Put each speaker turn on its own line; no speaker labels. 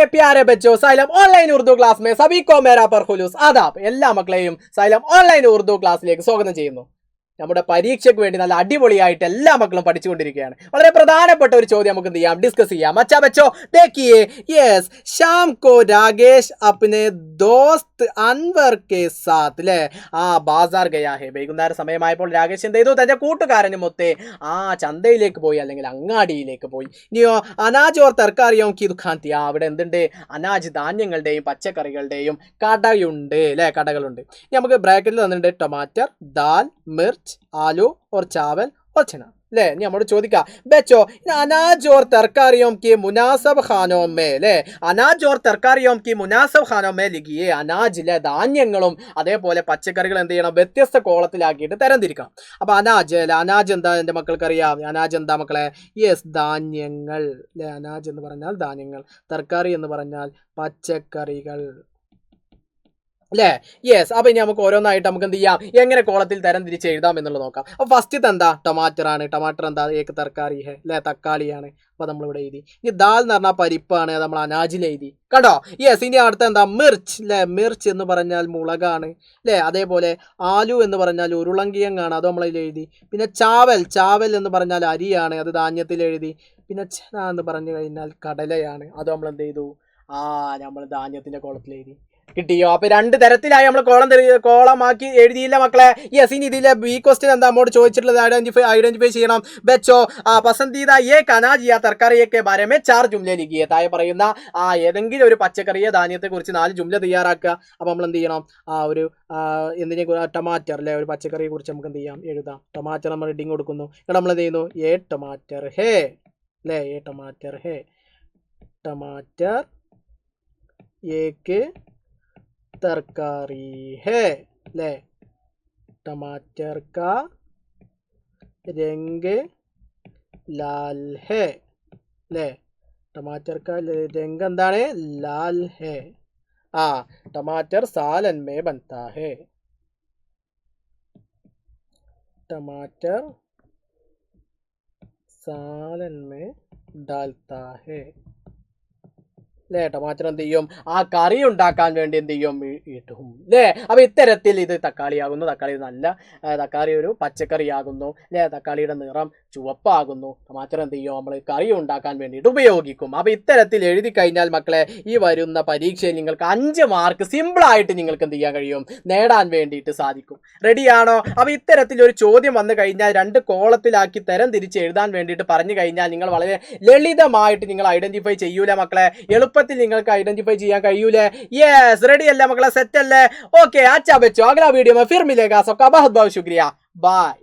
मेरे प्यारे बच्चों, साइलम ऑनलाइन उर्दू क्लास में सभी को मेरा परखुलूस आदाब. എല്ലാ മക്കളെയും സൈലം ഓൺലൈൻ ഉറുദു ക്ലാസ്സിലേക്ക് സ്വാഗതം ചെയ്യുന്നു. നമ്മുടെ പരീക്ഷയ്ക്ക് വേണ്ടി നല്ല അടിപൊളിയായിട്ട് എല്ലാ മക്കളും പഠിച്ചുകൊണ്ടിരിക്കുകയാണ്. വളരെ പ്രധാനപ്പെട്ട ഒരു ചോദ്യം നമുക്ക് എന്ത് ചെയ്യാം, ഡിസ്കസ് ചെയ്യാം. अच्छा बच्चों देखिए, यस शाम को राकेश अपने दोस्त अनवर के साथ ले ബാസാർ ഗയാ ഹെ. വൈകുന്നേരം സമയമായപ്പോൾ രാകേഷ് എന്ത് ചെയ്തു, തന്റെ കൂട്ടുകാരനുമൊത്ത് ചന്തയിലേക്ക് പോയി, അല്ലെങ്കിൽ അങ്ങാടിയിലേക്ക് പോയി. ഇനിയോ അനാജ് ഓർ തർക്കാരിയോ കി ദുഖാൻ തി. അവിടെ എന്തുണ്ട്, അനാജ് ധാന്യങ്ങളുടെയും പച്ചക്കറികളുടെയും കടയുണ്ട് അല്ലെ, കടകളുണ്ട്. ഇനി നമുക്ക് ബ്രാക്കറ്റിൽ തന്നിട്ടുണ്ട് ടമാറ്റർ, ദാൽ, മിർച്ച്, आलू और चावल और चना. ले നമ്മൾ ചോദിക്കാം, ബച്ചോ അനാജ് ഓർ തർക്കാരിയോം കി മുനാസബ് ഖാനോ മേ ലെ, അനാജ് ഓർ തർക്കാരിയോം കി മുനാസബ് ഖാനോ മേ ലിഖിയേ. അനാജിലെ ധാന്യങ്ങളും അതേപോലെ പച്ചക്കറികൾ എന്ത് ചെയ്യണം, വ്യത്യസ്ത കോളത്തിലാക്കിയിട്ട് തരംതിരിക്കാം. അപ്പൊ അനാജ് അല്ലെ, അനാജ് എന്താ എൻ്റെ മക്കൾക്ക് അറിയാം, അനാജ് എന്താ മക്കളെ, യെസ് ധാന്യങ്ങൾ അല്ലെ. അനാജ് എന്ന് പറഞ്ഞാൽ ധാന്യങ്ങൾ, തർക്കാരി എന്ന് പറഞ്ഞാൽ പച്ചക്കറികൾ അല്ലേ. യെസ്. അപ്പൊ ഇനി നമുക്ക് ഓരോന്നായിട്ട് നമുക്ക് എന്ത് ചെയ്യാം, എങ്ങനെ കോളത്തിൽ തരം തിരിച്ച് എഴുതാം എന്നുള്ളത് നോക്കാം. അപ്പൊ ഫസ്റ്റ് എന്താ, ടമാറ്റർ ആണ്. ടമാറ്റർ എന്താ, ഏക്ക് തർക്കാരി ഹെ അല്ലെ, തക്കാളിയാണ്. അപ്പൊ നമ്മളിവിടെ എഴുതി. ഇനി ദാൽ എന്ന് പറഞ്ഞാൽ പരിപ്പാണ്, നമ്മൾ അനാജിൽ എഴുതി കണ്ടോ. യെസ്. ഇനി അടുത്ത എന്താ, മിർച്ച് അല്ലെ. മിർച്ച് എന്ന് പറഞ്ഞാൽ മുളകാണ് അല്ലെ. അതേപോലെ ആലു എന്ന് പറഞ്ഞാൽ ഉരുളങ്കിഴങ്ങാണ്, അത് നമ്മളതിൽ എഴുതി. പിന്നെ ചാവൽ, ചാവൽ എന്ന് പറഞ്ഞാൽ അരിയാണ്, അത് ധാന്യത്തിൽ എഴുതി. പിന്നെ ചന എന്ന് പറഞ്ഞു കഴിഞ്ഞാൽ കടലയാണ്, അത് നമ്മൾ എന്ത് ചെയ്തു, നമ്മൾ ധാന്യത്തിന്റെ കോളത്തിൽ എഴുതി. കിട്ടിയോ. അപ്പൊ രണ്ട് തരത്തിലായി നമ്മൾ കോളമാക്കി എഴുതിയില്ല മക്കളെ. യെസ്. ഇനി ഇതിലെ ബി ക്വസ്റ്റ്യൻ എന്താ നമ്മോട് ചോദിച്ചിട്ടുള്ളത്, ഐഡന്റിഫൈ ചെയ്യണം. ബച്ചോ പസന്ദീദ ഏക് അനാജ് യാ തർക്കാരിയൊക്കെ ബാരമേ 4 ജുംല ലിഖിയേ. താഴെ പറയുന്ന ഏതെങ്കിലും ഒരു പച്ചക്കറിയെ ധാന്യത്തെ കുറിച്ച് 4 ജുംല തയ്യാറാക്കുക. അപ്പൊ നമ്മൾ എന്ത് ചെയ്യണം, ഒരു എന്തിനെ, ടമാറ്റർ അല്ലെ, ഒരു പച്ചക്കറിയെ കുറിച്ച് നമുക്ക് എന്ത് ചെയ്യാം, എഴുതാം. ടമാറ്റർ നമ്മൾ ഹെഡിങ് കൊടുക്കുന്നു. ഇവിടെ നമ്മൾ എന്ത് ചെയ്യുന്നു, ഏ ടമാറ്റർ ഹേ അല്ലെ, ഏ ടമാറ്റർ ഹേ. ടമാറ്റർ ഏക്ക് तरकारी है ले. टमाटर का रंग लाल है ले. टमाटर का रंग എന്താണ്, लाल है. टमाटर सालन में बनता है. टमाटर सालन में डालता है അല്ലേ. ടമാറ്റർ എന്ത് ചെയ്യും, കറി ഉണ്ടാക്കാൻ വേണ്ടി എന്ത് ചെയ്യും, ഇട്ടും അല്ലേ. അപ്പൊ ഇത്തരത്തിൽ ഇത് തക്കാളിയാകുന്നു. തക്കാളി നല്ല തക്കാളി ഒരു പച്ചക്കറിയാകുന്നു അല്ലേ. തക്കാളിയുടെ നിറം ചുവപ്പാകുന്നു. ടമാറ്റർ എന്ത് ചെയ്യും, നമ്മൾ കറി ഉണ്ടാക്കാൻ വേണ്ടിയിട്ട് ഉപയോഗിക്കും. അപ്പൊ ഇത്തരത്തിൽ എഴുതി കഴിഞ്ഞാൽ മക്കളെ ഈ വരുന്ന പരീക്ഷയിൽ നിങ്ങൾക്ക് 5 മാർക്ക് സിമ്പിളായിട്ട് നിങ്ങൾക്ക് എന്ത് ചെയ്യാൻ കഴിയും, നേടാൻ വേണ്ടിയിട്ട് സാധിക്കും. റെഡിയാണോ. അപ്പൊ ഇത്തരത്തിൽ ഒരു ചോദ്യം വന്നു കഴിഞ്ഞാൽ 2 കോളത്തിലാക്കി തരം തിരിച്ച് എഴുതാൻ വേണ്ടിയിട്ട് പറഞ്ഞു കഴിഞ്ഞാൽ നിങ്ങൾ വളരെ ലളിതമായിട്ട് നിങ്ങൾ ഐഡന്റിഫൈ ചെയ്യൂല മക്കളെ. എളുപ്പത്തിൽ നിങ്ങൾക്ക് ഐഡന്റിഫൈ ചെയ്യാൻ കഴിയൂലേ. യെസ്. റെഡി അല്ലേ മക്കളെ, സെറ്റ് അല്ലേ. ഓക്കെ. अच्छा बच्चों, अगला वीडियो में फिर मिलेगा. सबका बहुत बहुत शुक्रिया. बाय.